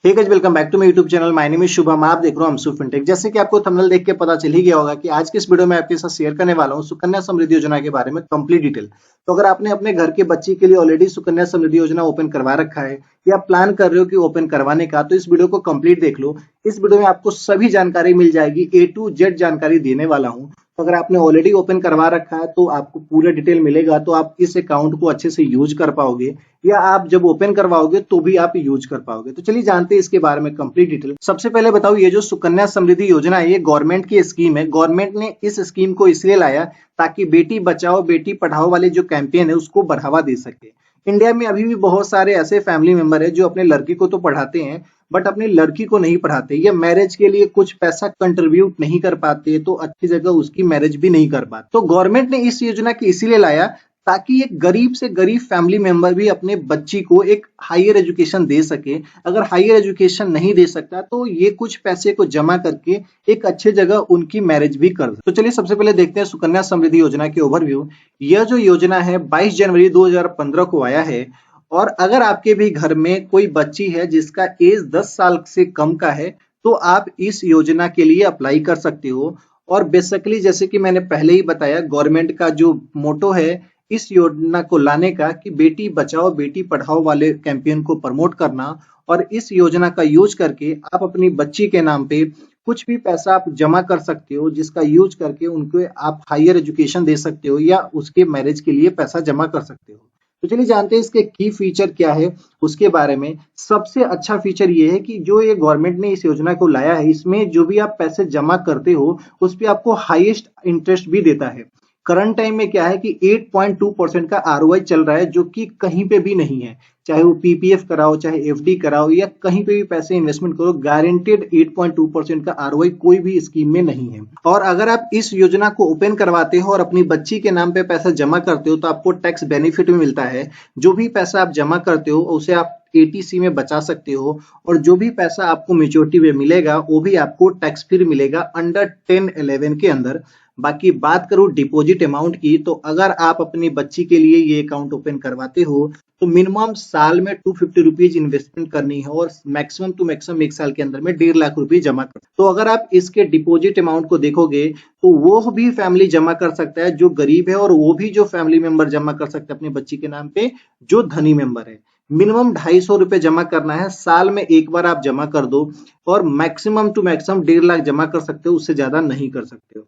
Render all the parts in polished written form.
Hey guys, welcome back to my YouTube channel. My name is Shubham. आप देख रहे हो हमसू फिनटेक। जैसे कि आपको थंबनेल देख के पता चल ही गया होगा कि आज के इस वीडियो में आपके साथ शेयर करने वाला हूं सुकन्या समृद्धि योजना के बारे में कंप्लीट डिटेल। तो अगर आपने अपने घर के बच्चे के लिए ऑलरेडी सुकन्या समृद्धि योजना ओपन करवा रखा है या प्लान कर रहे हो कि ओपन करवाने का, तो इस वीडियो को कंप्लीट देख लो। इस वीडियो में आपको सभी जानकारी मिल जाएगी, ए टू जेड जानकारी देने वाला हूं। तो अगर आपने ऑलरेडी ओपन करवा रखा है तो आपको पूरा डिटेल मिलेगा, तो आप इस अकाउंट को अच्छे से यूज कर पाओगे, या आप जब ओपन करवाओगे तो भी आप यूज कर पाओगे। तो चलिए जानते हैं इसके बारे में कंप्लीट डिटेल। सबसे पहले बताओ, ये जो सुकन्या समृद्धि योजना है ये गवर्नमेंट की स्कीम है। गवर्नमेंट ने इस स्कीम को इसलिए लाया ताकि बेटी बचाओ बेटी पढ़ाओ वाले जो कैंपेन है उसको बढ़ावा दे सके। इंडिया में अभी भी बहुत सारे ऐसे फैमिली मेंबर है जो अपने लड़की को तो पढ़ाते हैं बट अपनी लड़की को नहीं पढ़ाते, या मैरिज के लिए कुछ पैसा कंट्रीब्यूट नहीं कर पाते, तो अच्छी जगह उसकी मैरिज भी नहीं कर पाते। तो गवर्नमेंट ने इस योजना को इसीलिए लाया ताकि एक गरीब से गरीब फैमिली मेंबर भी अपने बच्ची को एक हायर एजुकेशन दे सके। अगर हायर एजुकेशन नहीं दे सकता तो ये कुछ पैसे को जमा करके एक अच्छे जगह उनकी मैरिज भी कर दे। तो चलिए सबसे पहले देखते हैं सुकन्या समृद्धि योजना की ओवरव्यू। यह जो योजना है 22 जनवरी 2015 को आया है, और अगर आपके भी घर में कोई बच्ची है जिसका एज 10 साल से कम का है तो आप इस योजना के लिए अप्लाई कर सकते हो। और बेसिकली जैसे कि मैंने पहले ही बताया, गवर्नमेंट का जो मोटो है इस योजना को लाने का कि बेटी बचाओ बेटी पढ़ाओ वाले कैंपेन को प्रमोट करना, और इस योजना का यूज करके आप अपनी बच्ची के नाम पे कुछ भी पैसा आप जमा कर सकते हो, जिसका यूज करके उनको आप हायर एजुकेशन दे सकते हो या उसके मैरिज के लिए पैसा जमा कर सकते हो। तो चलिए जानते हैं इसके की फीचर क्या है उसके बारे में। सबसे अच्छा फीचर ये है कि जो ये गवर्नमेंट ने इस योजना को लाया है, इसमें जो भी आप पैसे जमा करते हो उस पे आपको हाईएस्ट इंटरेस्ट भी देता है। करंट टाइम में क्या है कि 8.2% का आरओआई चल रहा है, जो कि कहीं पे भी नहीं है। चाहे वो पीपीएफ कराओ, चाहे एफडी कराओ, या कहीं पे भी पैसे इन्वेस्टमेंट करो, गारंटेड 8.2% का आरओआई कोई भी स्कीम में नहीं है। और अगर आप इस योजना को ओपन करवाते हो और अपनी बच्ची के नाम पे पैसा जमा करते हो तो आपको टैक्स बेनिफिट भी मिलता है। जो भी पैसा आप जमा करते हो उसे आप एटीसी में बचा सकते हो, और जो भी पैसा आपको मेच्योरिटी में मिलेगा वो भी आपको टैक्स फ्री मिलेगा अंडर 1011 के अंदर। बाकी बात करूं डिपॉजिट अमाउंट की, तो अगर आप अपनी बच्ची के लिए ये अकाउंट ओपन करवाते हो तो मिनिमम साल में 250 रुपीज इन्वेस्टमेंट करनी है, और मैक्सिमम टू मैक्सिमम एक साल के अंदर में 1.5 लाख रुपए जमा कर। तो अगर आप इसके डिपॉजिट अमाउंट को देखोगे तो वो भी फैमिली जमा कर सकता है जो गरीब है, और वो भी जो फैमिली मेंबर जमा कर सकता है अपनी बच्ची के नाम पे जो धनी मेंबर है। मिनिमम 250 रुपए जमा करना है, साल में एक बार आप जमा कर दो, और मैक्सिमम टू मैक्सिमम 1.5 लाख जमा कर सकते हो, उससे ज्यादा नहीं कर सकते हो।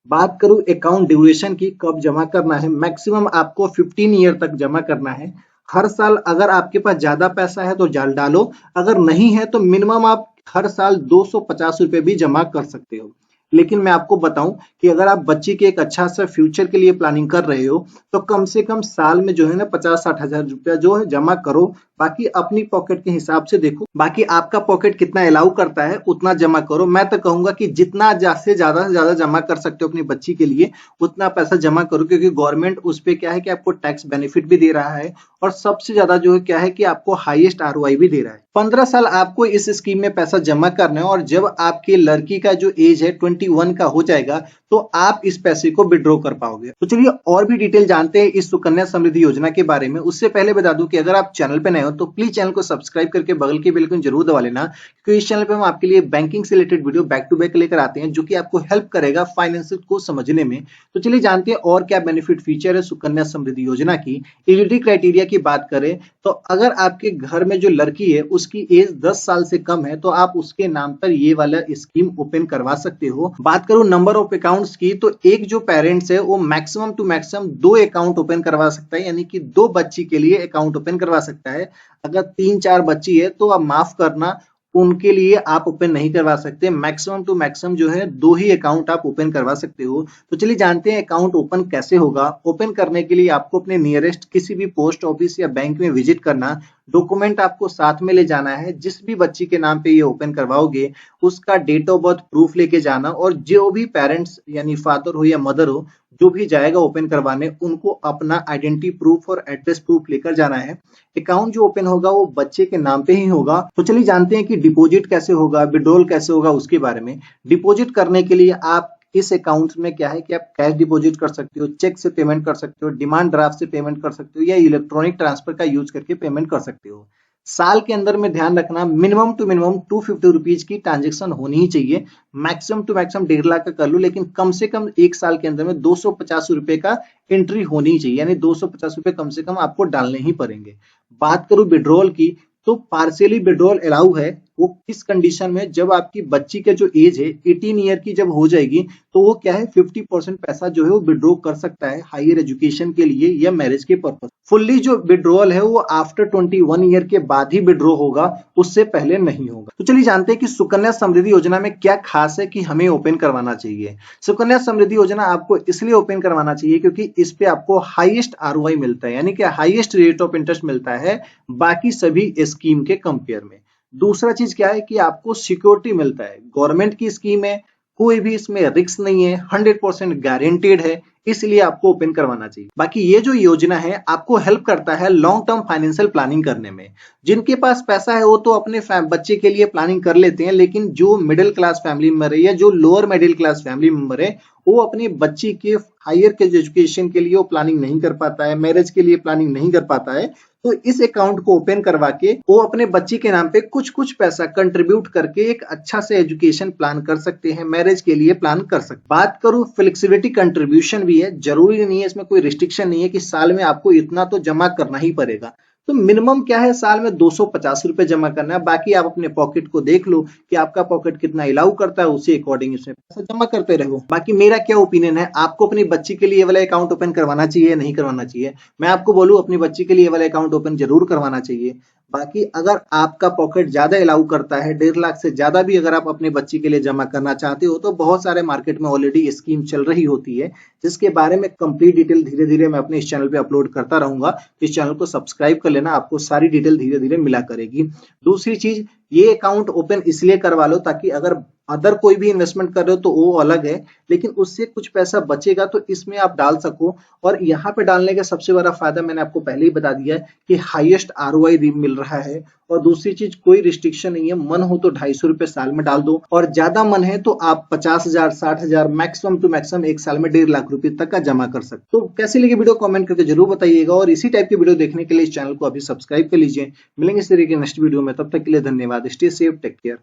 बात करूं अकाउंट ड्यूरेशन की, कब जमा करना है, मैक्सिमम आपको 15 ईयर तक जमा करना है। हर साल अगर आपके पास ज्यादा पैसा है तो जाल डालो, अगर नहीं है तो मिनिमम आप हर साल 250 रुपए भी जमा कर सकते हो। लेकिन मैं आपको बताऊं कि अगर आप बच्चे के एक अच्छा सा फ्यूचर के लिए प्लानिंग कर रहे हो तो कम से कम साल में जो है ना 50-60 हजार रुपया जो है जमा करो। बाकी अपनी पॉकेट के हिसाब से देखो, बाकी आपका पॉकेट कितना अलाउ करता है उतना जमा करो। मैं तो कहूंगा कि जितना से ज्यादा जमा कर सकते हो अपनी बच्ची के लिए उतना पैसा जमा करो, क्योंकि गवर्नमेंट उस पे क्या है कि आपको टैक्स बेनिफिट भी दे रहा है, और सबसे ज्यादा जो है क्या है कि आपको हाईएस्ट आरओआई भी दे रहा है। 15 साल आपको इस स्कीम में पैसा जमा करना है, और जब आपके लड़की का जो एज है 21 का हो जाएगा तो आप इस पैसे को विड्रॉ कर पाओगे। तो चलिए और भी डिटेल जानते हैं इस सुकन्या समृद्धि योजना के बारे में। उससे पहले बता दूं कि अगर आप चैनल पे नए हो तो प्लीज चैनल को सब्सक्राइब करके बगल के बेल आइकन जरूर दबा लेना, क्योंकि इस चैनल पे हम आपके लिए बैंकिंग से related video back to back लेकर आते हैं जो कि आपको हेल्प करेगा फाइनेंस को समझने में। तो चलिए जानते हैं और क्या बेनिफिट फीचर है सुकन्या समृद्धि योजना की। एलिजिबिलिटी क्राइटेरिया की बात करें तो अगर आपके घर में जो लड़की है उसकी एज 10 साल से कम है तो आप उसके नाम पर ये वाला स्कीम ओपन करवा सकते हो। बात करूं नंबर ऑफ अकाउंट्स की, तो एक जो पेरेंट्स है वो maximum to maximum 2 account open करवा सकता है, यानी कि 2 बच्ची के लिए अकाउंट ओपन करवा सकता है। अगर 3-4 बच्ची है तो आप माफ करना, उनके लिए आप ओपन नहीं करवा सकते। मैक्सिमम टू मैक्सिमम जो है 2 ही अकाउंट आप ओपन करवा सकते हो। तो चलिए जानते हैं अकाउंट ओपन कैसे होगा। ओपन करने के लिए आपको अपने नियरेस्ट किसी भी पोस्ट ऑफिस या बैंक में विजिट करना, डॉक्यूमेंट आपको साथ में ले जाना है। जिस भी बच्ची के नाम पे ये ओपन करवाओगे उसका डेट ऑफ बर्थ प्रूफ लेके जाना, और जो भी पेरेंट्स यानी फादर हो या मदर हो जो भी जाएगा ओपन करवाने, उनको अपना आइडेंटिटी प्रूफ और एड्रेस प्रूफ लेकर जाना है। अकाउंट जो ओपन होगा वो बच्चे के नाम पे ही होगा। तो चलिए जानते हैं कि डिपॉजिट कैसे होगा, विड्रॉल कैसे होगा उसके बारे में। डिपॉजिट करने के लिए आप इस अकाउंट में क्या है कि आप कैश डिपॉजिट कर सकते हो, चेक से पेमेंट कर सकते हो, डिमांड ड्राफ्ट से पेमेंट कर सकते हो, या इलेक्ट्रॉनिक ट्रांसफर का यूज करके पेमेंट कर सकते हो। साल के अंदर में ध्यान रखना मिनिमम टू मिनिमम 250 रुपीज की ट्रांजेक्शन होनी ही चाहिए। मैक्सिमम टू मैक्सिमम 1.5 लाख का कर लो, लेकिन कम से कम एक साल के अंदर में 250 रुपए का एंट्री होनी ही चाहिए, यानी 250 रुपए कम से कम आपको डालने ही पड़ेंगे। बात करूं विड्रॉल की, तो पार्शियली विड्रॉल अलाउ है। वो किस कंडीशन में, जब आपकी बच्ची का जो एज है 18 ईयर की जब हो जाएगी, तो वो क्या है 50% पैसा जो है वो विड्रॉ कर सकता है हायर एजुकेशन के लिए या मैरिज के पर्पज। फुल्ली जो विड्रॉल है वो आफ्टर 21 ईयर के बाद ही विड्रॉ होगा, उससे पहले नहीं होगा। तो चलिए जानते हैं कि सुकन्या समृद्धि योजना में क्या खास है कि हमें ओपन करवाना चाहिए। सुकन्या समृद्धि योजना आपको इसलिए ओपन करवाना चाहिए क्योंकि इस पे आपको हाईएस्ट आरओआई मिलता है, यानी कि हाईएस्ट रेट ऑफ इंटरेस्ट मिलता है बाकी सभी स्कीम के कंपेयर में। दूसरा चीज क्या है कि आपको सिक्योरिटी मिलता है, गवर्नमेंट की स्कीम है, कोई भी इसमें रिस्क नहीं है, 100% गारंटेड है, इसलिए आपको ओपन करवाना चाहिए। बाकी ये जो योजना है आपको हेल्प करता है लॉन्ग टर्म फाइनेंशियल प्लानिंग करने में। जिनके पास पैसा है वो तो अपने बच्चे के लिए प्लानिंग कर लेते हैं, लेकिन जो मिडिल क्लास फैमिली मेंबर है या जो lower middle class family member है वो अपनी बच्ची के हायर एजुकेशन के लिए वो प्लानिंग नहीं कर पाता है, मैरिज के लिए प्लानिंग नहीं कर पाता है, तो इस अकाउंट को ओपन करवा के वो अपने बच्ची के नाम पे कुछ कुछ पैसा कंट्रीब्यूट करके एक अच्छा से एजुकेशन प्लान कर सकते हैं, मैरिज के लिए प्लान कर सकते हैं। बात करूं फ्लेक्सिबिलिटी कंट्रीब्यूशन भी है, जरूरी नहीं है, इसमें कोई रिस्ट्रिक्शन नहीं है कि साल में आपको इतना तो जमा करना ही पड़ेगा। तो मिनिमम क्या है, साल में 250 रुपए जमा करना है, बाकी आप अपने पॉकेट को देख लो कि आपका पॉकेट कितना अलाउ करता है, उसी अकॉर्डिंग इसमें पैसा जमा करते रहो। बाकी मेरा क्या ओपिनियन है, आपको अपनी बच्ची के लिए ये वाला अकाउंट ओपन करवाना चाहिए नहीं करवाना चाहिए? मैं आपको बोलूं अपनी बच्ची के लिए ये वाला अकाउंट ओपन जरूर करवाना चाहिए। बाकी अगर आपका पॉकेट ज्यादा अलाउ करता है, 1.5 लाख से ज्यादा भी अगर आप अपनी बच्ची के लिए जमा करना चाहते हो, तो बहुत सारे मार्केट में ऑलरेडी स्कीम चल रही होती है, जिसके बारे में कंप्लीट डिटेल धीरे धीरे मैं अपने इस चैनल पे अपलोड करता रहूंगा। इस चैनल को सब्सक्राइब कर लेना, आपको सारी डिटेल धीरे धीरे मिला करेगी। दूसरी चीज, ये अकाउंट ओपन इसलिए करवा लो ताकि अगर अदर कोई भी इन्वेस्टमेंट कर रहे हो तो वो अलग है, लेकिन उससे कुछ पैसा बचेगा तो इसमें आप डाल सको। और यहाँ पे डालने का सबसे बड़ा फायदा मैंने आपको पहले ही बता दिया है कि हाईएस्ट आरओआई मिल रहा है। और दूसरी चीज, कोई रिस्ट्रिक्शन नहीं है, मन हो तो 250 रुपए साल में डाल दो, और ज्यादा मन है तो आप 50,000 60,000 मैक्सिमम टू मैक्सिमम एक साल में 1.5 लाख रुपए तक का जमा कर सकते। तो कैसी लगी वीडियो कमेंट करके जरूर बताइएगा, और इसी टाइप की वीडियो देखने के लिए इस चैनल को अभी सब्सक्राइब कर लीजिए। मिलेंगे इस तरीके के नेक्स्ट वीडियो में, तब तक के लिए धन्यवाद। Stay safe, take care.